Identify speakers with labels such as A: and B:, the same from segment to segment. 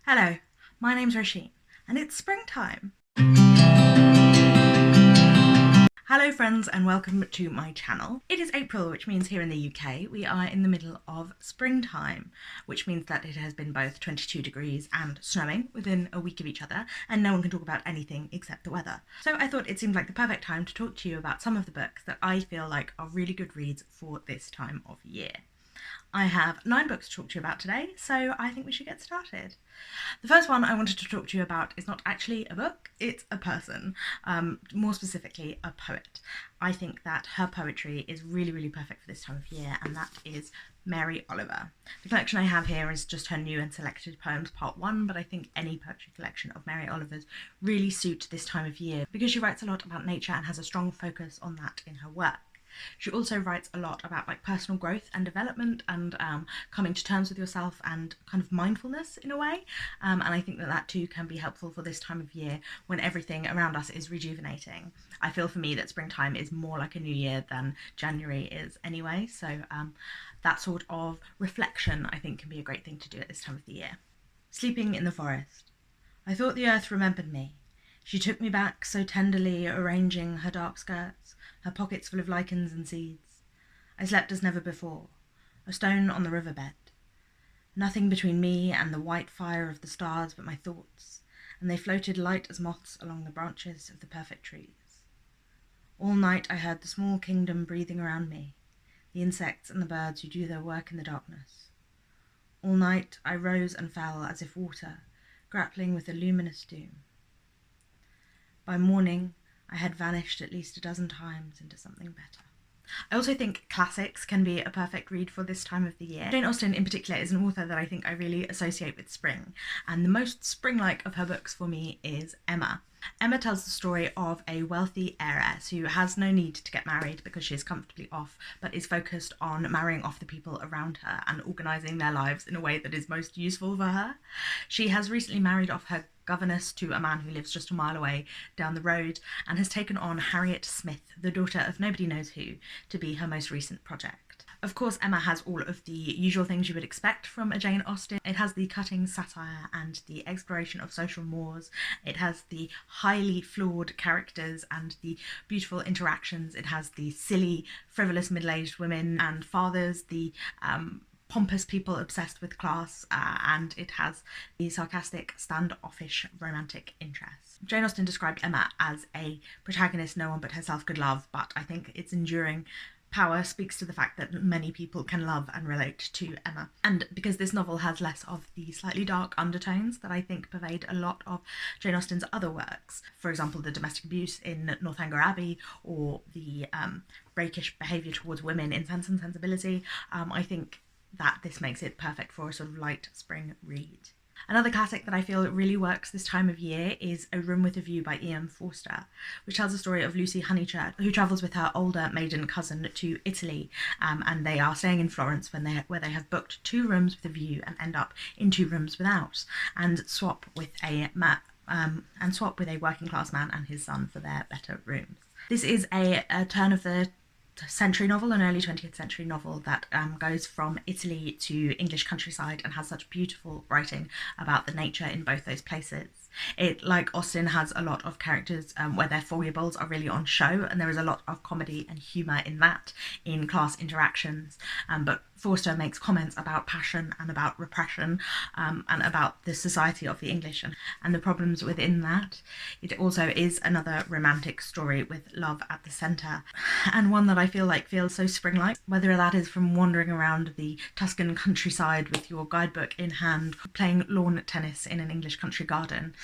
A: Hello, my name's Roisin, and it's springtime. Hello friends and welcome to my channel. It is April, which means here in the UK we are in the middle of springtime, which means that it has been both 22 degrees and snowing within a week of each other, and no one can talk about anything except the weather. So I thought it seemed like the perfect time to talk to you about some of the books that I feel like are really good reads for this time of year. I have 9 books to talk to you about today, so I think we should get started. The first one I wanted to talk to you about is not actually a book, it's a person, more specifically a poet. I think that her poetry is really perfect for this time of year, and that is Mary Oliver. The collection I have here is just her new and selected poems part 1, but I think any poetry collection of Mary Oliver's really suit this time of year because she writes a lot about nature and has a strong focus on that in her work. She also writes a lot about personal growth and development and coming to terms with yourself and kind of mindfulness in a way, and I think that too can be helpful for this time of year when everything around us is rejuvenating. I feel for me that springtime is more like a new year than January is anyway, so that sort of reflection I think can be a great thing to do at this time of the year. Sleeping in the forest. I thought the earth remembered me. She took me back so tenderly, arranging her dark skirts, her pockets full of lichens and seeds. I slept as never before, a stone on the riverbed. Nothing between me and the white fire of the stars but my thoughts, and they floated light as moths along the branches of the perfect trees. All night I heard the small kingdom breathing around me, the insects and the birds who do their work in the darkness. All night I rose and fell as if water, grappling with the luminous doom. By morning, I had vanished at least a dozen times into something better. I also think classics can be a perfect read for this time of the year. Jane Austen in particular is an author that I think I really associate with spring, and the most spring-like of her books for me is Emma. Emma tells the story of a wealthy heiress who has no need to get married because she is comfortably off, but is focused on marrying off the people around her and organising their lives in a way that is most useful for her. She has recently married off her governess to a man who lives just a mile away down the road and has taken on Harriet Smith, the daughter of nobody knows who, to be her most recent project. Of course, Emma has all of the usual things you would expect from a Jane Austen. It has the cutting satire and the exploration of social mores. It has the highly flawed characters and the beautiful interactions. It has the silly, frivolous middle-aged women and fathers, the pompous people obsessed with class, and it has the sarcastic, standoffish romantic interest. Jane Austen described Emma as a protagonist no one but herself could love, but I think its enduring power speaks to the fact that many people can love and relate to Emma. And because this novel has less of the slightly dark undertones that I think pervade a lot of Jane Austen's other works, for example the domestic abuse in Northanger Abbey or the rakish behaviour towards women in Sense and Sensibility, I think that this makes it perfect for a sort of light spring read. Another classic that I feel really works this time of year is A Room with a View by E.M. Forster, which tells the story of Lucy Honeychurch, who travels with her older maiden cousin to Italy, and they are staying in Florence where they have booked 2 rooms with a view and end up in 2 rooms without, and swap with a working class man and his son for their better rooms. This is a turn of the century novel, an early 20th century novel that goes from Italy to English countryside and has such beautiful writing about the nature in both those places. It, like Austen, has a lot of characters where their foibles are really on show, and there is a lot of comedy and humour in that, in class interactions, but Forster makes comments about passion and about repression, and about the society of the English and the problems within that. It also is another romantic story with love at the centre, and one that I feel like feels so spring-like, whether that is from wandering around the Tuscan countryside with your guidebook in hand, playing lawn tennis in an English country garden.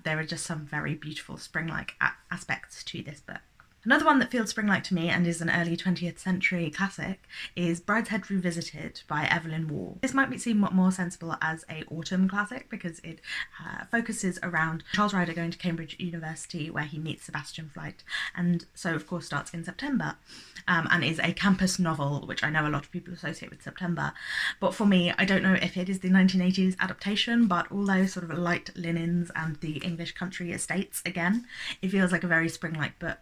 A: There are just some very beautiful spring-like aspects to this book. Another one that feels spring-like to me and is an early 20th century classic is Brideshead Revisited by Evelyn Waugh. This might seem more sensible as a autumn classic because it focuses around Charles Ryder going to Cambridge University where he meets Sebastian Flyte, and so of course starts in September, and is a campus novel, which I know a lot of people associate with September. But for me, I don't know if it is the 1980s adaptation, but all those sort of light linens and the English country estates again, it feels like a very spring-like book.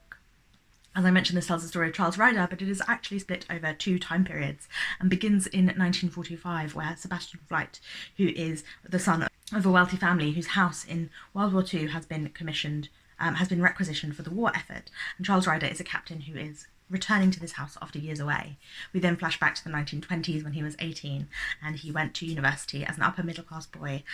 A: As I mentioned, this tells the story of Charles Ryder, but it is actually split over 2 time periods and begins in 1945, where Sebastian Flight, who is the son of a wealthy family whose house in World War II has been requisitioned for the war effort, and Charles Ryder is a captain who is returning to this house after years away. We then flash back to the 1920s when he was 18 and he went to university as an upper middle class boy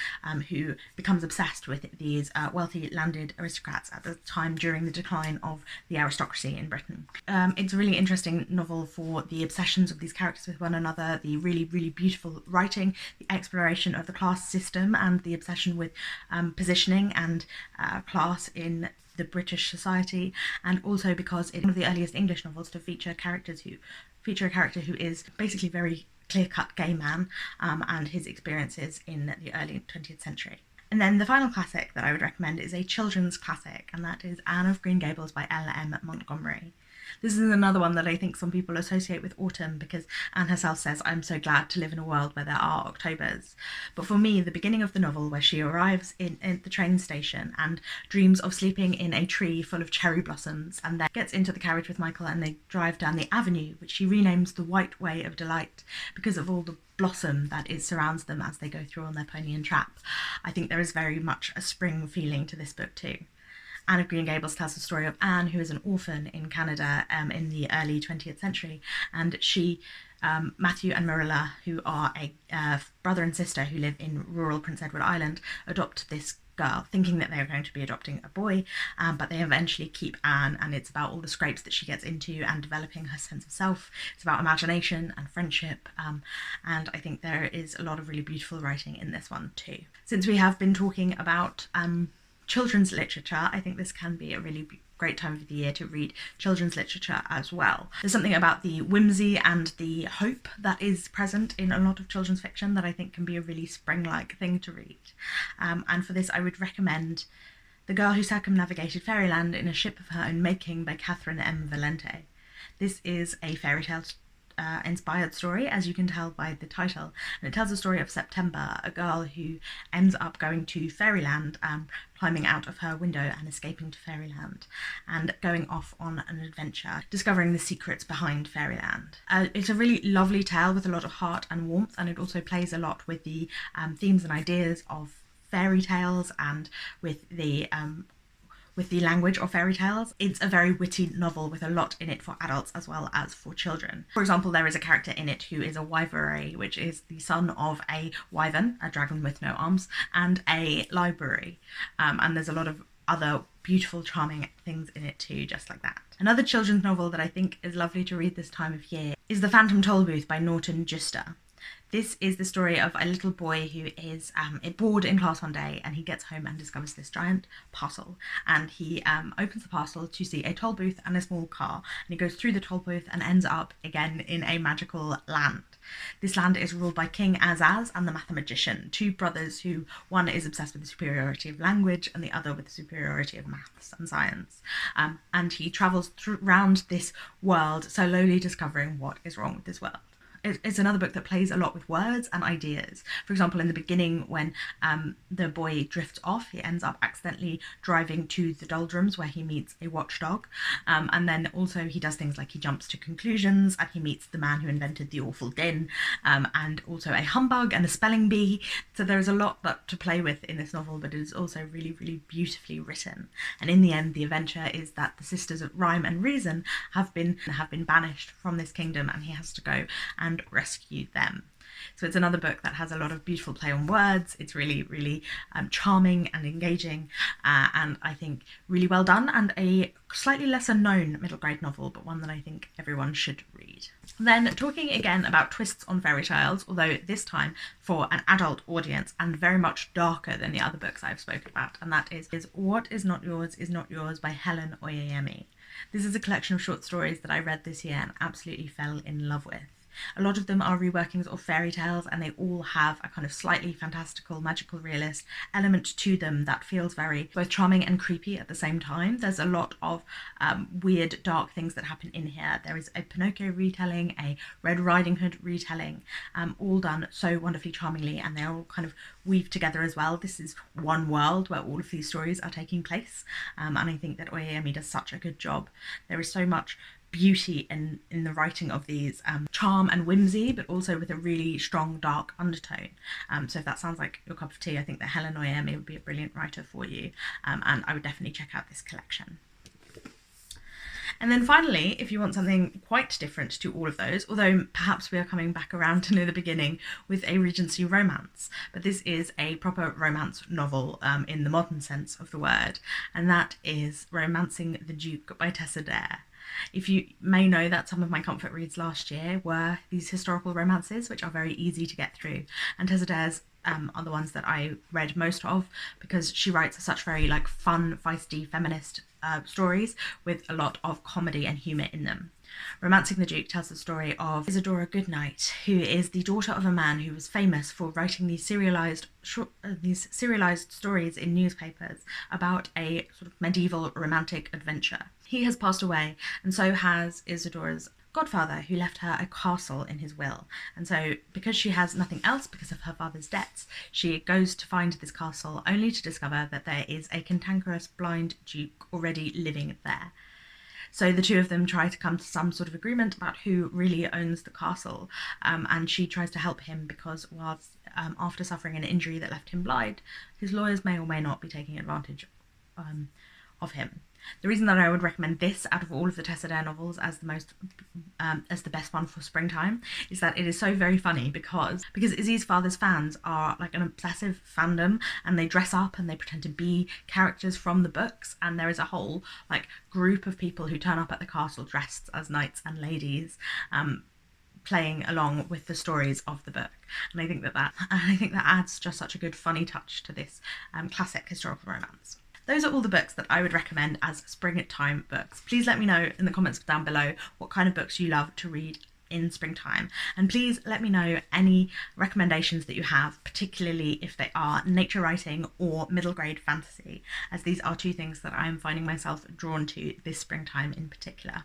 A: who becomes obsessed with these wealthy landed aristocrats at the time during the decline of the aristocracy in Britain. It's a really interesting novel for the obsessions of these characters with one another, the really, really beautiful writing, the exploration of the class system and the obsession with positioning and class in the British society, and also because it's one of the earliest English novels to feature a character who is basically very clear-cut gay man and his experiences in the early 20th century. And then the final classic that I would recommend is a children's classic, and that is Anne of Green Gables by L.M. Montgomery. This is another one that I think some people associate with autumn because Anne herself says, "I'm so glad to live in a world where there are Octobers." But for me, the beginning of the novel, where she arrives in the train station and dreams of sleeping in a tree full of cherry blossoms, and then gets into the carriage with Michael and they drive down the avenue, which she renames the White Way of Delight because of all the blossom that surrounds them as they go through on their pony and trap. I think there is very much a spring feeling to this book too. Anne of Green Gables tells the story of Anne, who is an orphan in Canada in the early 20th century, and she, Matthew and Marilla, who are a brother and sister who live in rural Prince Edward Island, adopt this girl, thinking that they are going to be adopting a boy, but they eventually keep Anne, and it's about all the scrapes that she gets into and developing her sense of self. It's about imagination and friendship, and I think there is a lot of really beautiful writing in this one too. Since we have been talking about children's literature, I think this can be a really great time of the year to read children's literature as well. There's something about the whimsy and the hope that is present in a lot of children's fiction that I think can be a really spring-like thing to read. And for this I would recommend The Girl Who Circumnavigated Fairyland in a Ship of Her Own Making by Catherynne M. Valente. This is a fairy tale inspired story, as you can tell by the title, and it tells the story of September, a girl who ends up going to Fairyland, climbing out of her window and escaping to Fairyland and going off on an adventure, discovering the secrets behind Fairyland. It's a really lovely tale with a lot of heart and warmth, and it also plays a lot with the themes and ideas of fairy tales and with the language of fairy tales. It's a very witty novel with a lot in it for adults as well as for children. For example, there is a character in it who is a wyvern, which is the son of a wyvern, a dragon with no arms, and a library. And there's a lot of other beautiful, charming things in it too, just like that. Another children's novel that I think is lovely to read this time of year is The Phantom Tollbooth by Norton. This is the story of a little boy who is bored in class one day, and he gets home and discovers this giant parcel, and he opens the parcel to see a toll booth and a small car, and he goes through the toll booth and ends up again in a magical land. This land is ruled by King Azaz and the Mathemagician, 2 brothers who one is obsessed with the superiority of language and the other with the superiority of maths and science. And he travels around this world, slowly discovering what is wrong with this world. It's another book that plays a lot with words and ideas. For example, in the beginning, when the boy drifts off, he ends up accidentally driving to the doldrums where he meets a watchdog. And then also he does things like he jumps to conclusions and he meets the man who invented the awful din, and also a humbug and a spelling bee. So there's a lot to play with in this novel, but it is also really, really beautifully written. And in the end, the adventure is that the sisters of Rhyme and Reason have been banished from this kingdom, and he has to go and rescue them. So it's another book that has a lot of beautiful play on words. It's really, really charming and engaging, and I think really well done, and a slightly lesser known middle grade novel, but one that I think everyone should read. Then talking again about twists on fairy tales, although this time for an adult audience and very much darker than the other books I've spoken about, and that is What Is Not Yours by Helen Oyeyemi. This is a collection of short stories that I read this year and absolutely fell in love with. A lot of them are reworkings of fairy tales, and they all have a kind of slightly fantastical, magical realist element to them that feels very both charming and creepy at the same time. There's a lot of weird, dark things that happen in here. There is a Pinocchio retelling, a Red Riding Hood retelling, all done so wonderfully charmingly, and they're all kind of weave together as well. This is one world where all of these stories are taking place, and I think that Oyeyemi does such a good job. There is so much beauty in the writing of these, charm and whimsy, but also with a really strong dark undertone. So if that sounds like your cup of tea, I think that Helen Oyeyemi would be a brilliant writer for you, and I would definitely check out this collection. And then finally, if you want something quite different to all of those, although perhaps we are coming back around to near the beginning with a Regency romance, but this is a proper romance novel in the modern sense of the word, and that is Romancing the Duke by Tessa. If you may know that some of my comfort reads last year were these historical romances, which are very easy to get through, and Tessa are the ones that I read most of, because she writes such very like fun, feisty, feminist stories with a lot of comedy and humour in them. Romancing the Duke tells the story of Isadora Goodnight, who is the daughter of a man who was famous for writing these serialized stories in newspapers about a sort of medieval romantic adventure. He has passed away, and so has Isadora's godfather, who left her a castle in his will. And so because she has nothing else because of her father's debts, she goes to find this castle only to discover that there is a cantankerous blind duke already living there. So the two of them try to come to some sort of agreement about who really owns the castle, and she tries to help him because whilst after suffering an injury that left him blind, his lawyers may or may not be taking advantage of him. The reason that I would recommend this out of all of the Tessa novels as the best one for springtime is that it is so very funny because Izzy's father's fans are like an obsessive fandom, and they dress up and they pretend to be characters from the books, and there is a whole like group of people who turn up at the castle dressed as knights and ladies, playing along with the stories of the book. And I think that adds just such a good funny touch to this classic historical romance. Those are all the books that I would recommend as springtime books. Please let me know in the comments down below what kind of books you love to read in springtime, and please let me know any recommendations that you have, particularly if they are nature writing or middle grade fantasy, as these are two things that I am finding myself drawn to this springtime in particular.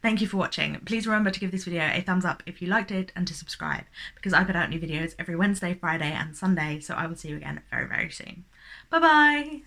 A: Thank you for watching. Please remember to give this video a thumbs up if you liked it, and to subscribe, because I put out new videos every Wednesday, Friday and Sunday, so I will see you again very, very soon. Bye bye!